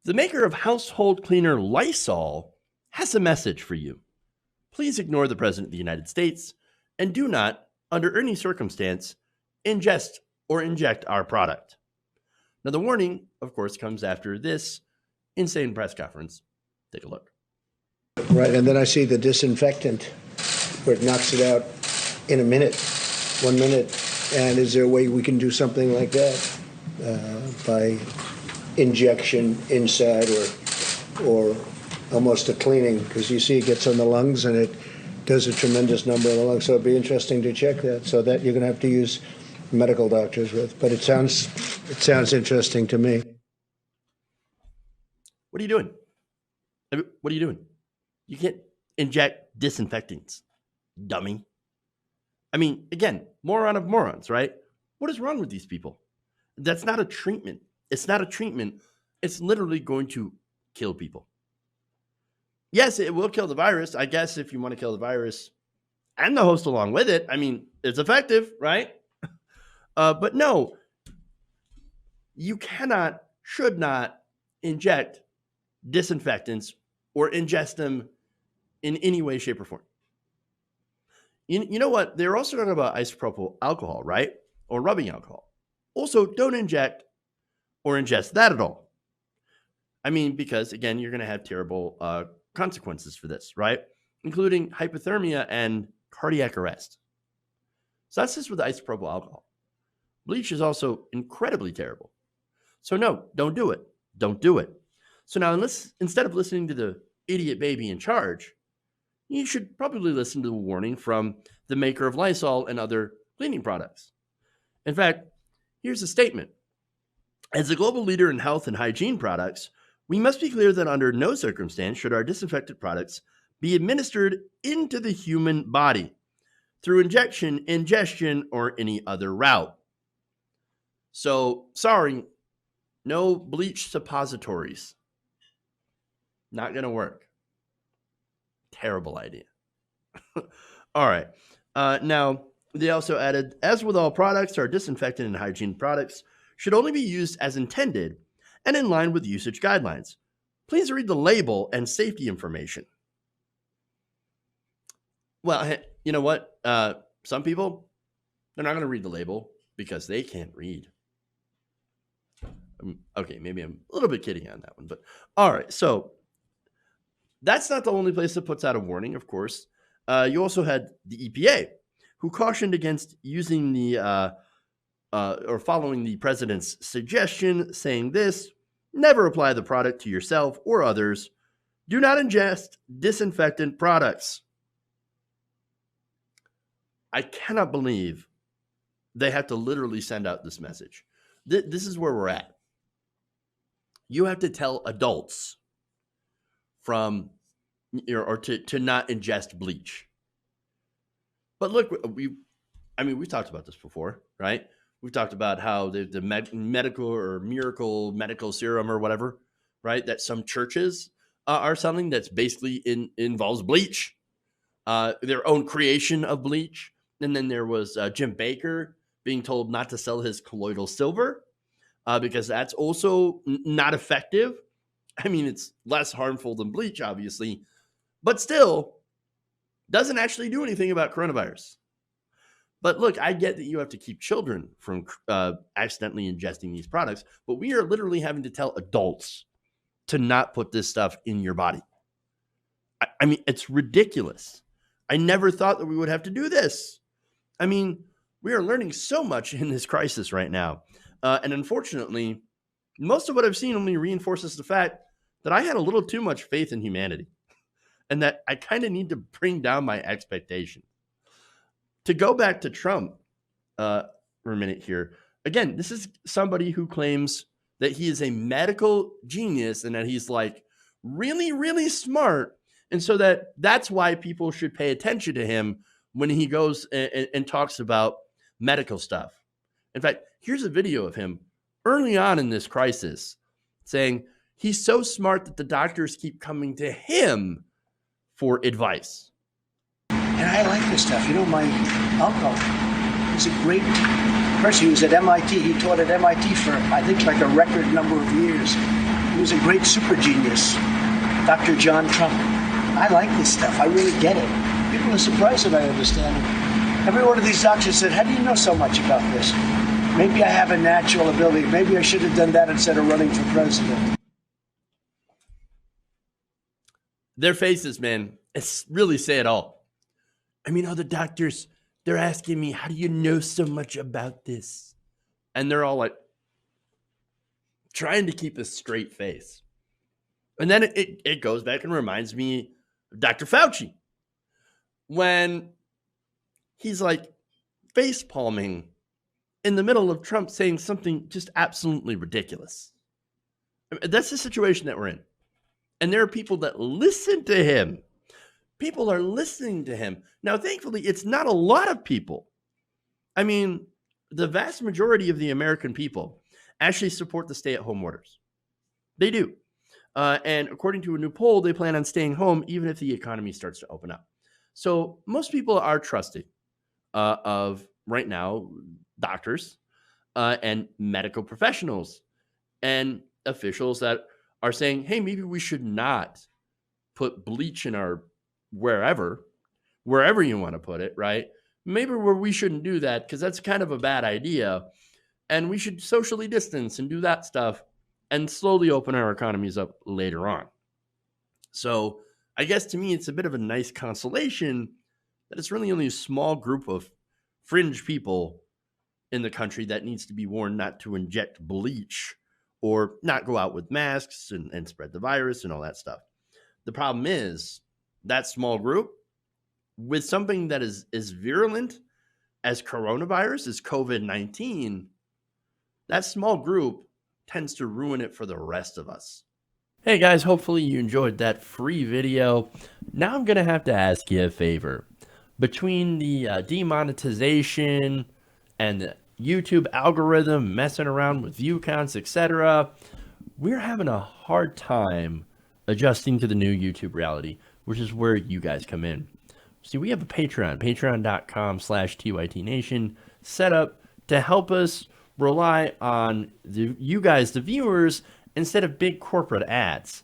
The maker of household cleaner Lysol has a message for you. Please ignore the President of the United States and do not, under any circumstance, ingest or inject our product. Now, the warning, of course, comes after this insane press conference. Take a look. Right, and then I see the disinfectant where it knocks it out in a minute, 1 minute. And is there a way we can do something like that by injection inside or almost a cleaning? Because you see it gets on the lungs and it does a tremendous number in the lungs. So it'd be interesting to check that. So that you're going to have to use medical doctors with. But it sounds interesting to me. What are you doing? What are you doing? You can't inject disinfectants, dummy. I mean, again, moron of morons, right? What is wrong with these people? That's not a treatment. It's not a treatment. It's literally going to kill people. Yes, it will kill the virus. I guess if you want to kill the virus and the host along with it, I mean, it's effective, right? But no, you cannot, should not inject disinfectants or ingest them in any way, shape, or form. You know what? They're also talking about isopropyl alcohol, right? Or rubbing alcohol. Also, don't inject or ingest that at all. I mean, because, again, you're going to have terrible consequences for this, right? Including hypothermia and cardiac arrest. So that's just with isopropyl alcohol. Bleach is also incredibly terrible. So no, don't do it. Don't do it. So now, instead of listening to the idiot baby in charge, you should probably listen to the warning from the maker of Lysol and other cleaning products. In fact, here's a statement. As a global leader in health and hygiene products, we must be clear that under no circumstance should our disinfectant products be administered into the human body through injection, ingestion, or any other route. So, sorry, no bleach suppositories. Not going to work. Terrible idea. All right. Now, they also added, as with all products, our disinfectant and hygiene products should only be used as intended and in line with usage guidelines. Please read the label and safety information. Well, you know what? Some people, they're not going to read the label because they can't read. Okay, maybe I'm a little bit kidding on that one, but all right. So that's not the only place that puts out a warning, of course. You also had the EPA, who cautioned against using the or following the president's suggestion, saying this: never apply the product to yourself or others. Do not ingest disinfectant products. I cannot believe they have to literally send out this message. This is where we're at. You have to tell adults to not ingest bleach. But look, we've talked about this before, right? We've talked about how the medical or miracle medical serum or whatever, right? That some churches are selling that's basically involves bleach, their own creation of bleach. And then there was Jim Baker being told not to sell his colloidal silver because that's also not effective. I mean, it's less harmful than bleach, obviously, but still doesn't actually do anything about coronavirus. But look, I get that you have to keep children from accidentally ingesting these products, but we are literally having to tell adults to not put this stuff in your body. I mean, it's ridiculous. I never thought that we would have to do this. I mean, we are learning so much in this crisis right now. And unfortunately, most of what I've seen only reinforces the fact that I had a little too much faith in humanity and that I kind of need to bring down my expectation. To go back to Trump for a minute here, again, this is somebody who claims that he is a medical genius and that he's like really, really smart. And so that's why people should pay attention to him when he goes and talks about medical stuff. In fact, here's a video of him early on in this crisis saying he's so smart that the doctors keep coming to him for advice. And I like this stuff. You know, my uncle is a great person. He was at MIT. He taught at MIT for, I think, like a record number of years. He was a great super genius, Dr. John Trump. I like this stuff. I really get it. People are surprised that I understand it. Every one of these doctors said, how do you know so much about this? Maybe I have a natural ability. Maybe I should have done that instead of running for president. Their faces, man, it's really say it all. I mean, other doctors, they're asking me, how do you know so much about this? And they're all like, trying to keep a straight face. And then it goes back and reminds me of Dr. Fauci. When he's like face palming in the middle of Trump saying something just absolutely ridiculous. I mean, that's the situation that we're in. And there are people that listen to him. People are listening to him. Now, thankfully, it's not a lot of people. I mean, the vast majority of the American people actually support the stay-at-home orders. They do. And according to a new poll, they plan on staying home even if the economy starts to open up. So most people are trusting of, right now, doctors and medical professionals and officials that are saying, hey, maybe we should not put bleach in our wherever you want to put it, right? Maybe where we shouldn't do that because that's kind of a bad idea. And we should socially distance and do that stuff and slowly open our economies up later on. So I guess to me, it's a bit of a nice consolation that it's really only a small group of fringe people in the country that needs to be warned not to inject bleach or not go out with masks and spread the virus and all that stuff. The problem is that small group with something that is as virulent as coronavirus, as COVID-19, that small group tends to ruin it for the rest of us. Hey guys, hopefully you enjoyed that free video. Now I'm going to have to ask you a favor. Between the demonetization and the YouTube algorithm messing around with view counts, etc., we're having a hard time adjusting to the new YouTube reality, which is where you guys come in. See, we have a Patreon, patreon.com/TYTNation, set up to help us rely on you guys, the viewers, instead of big corporate ads.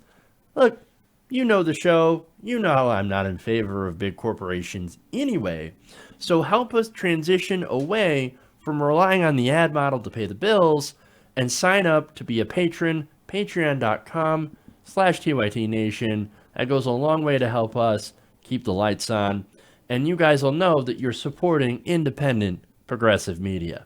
Look, you know the show. You know I'm not in favor of big corporations anyway. So help us transition away from relying on the ad model to pay the bills and sign up to be a patron, patreon.com/TYTNation. That goes a long way to help us keep the lights on. And you guys will know that you're supporting independent, progressive media.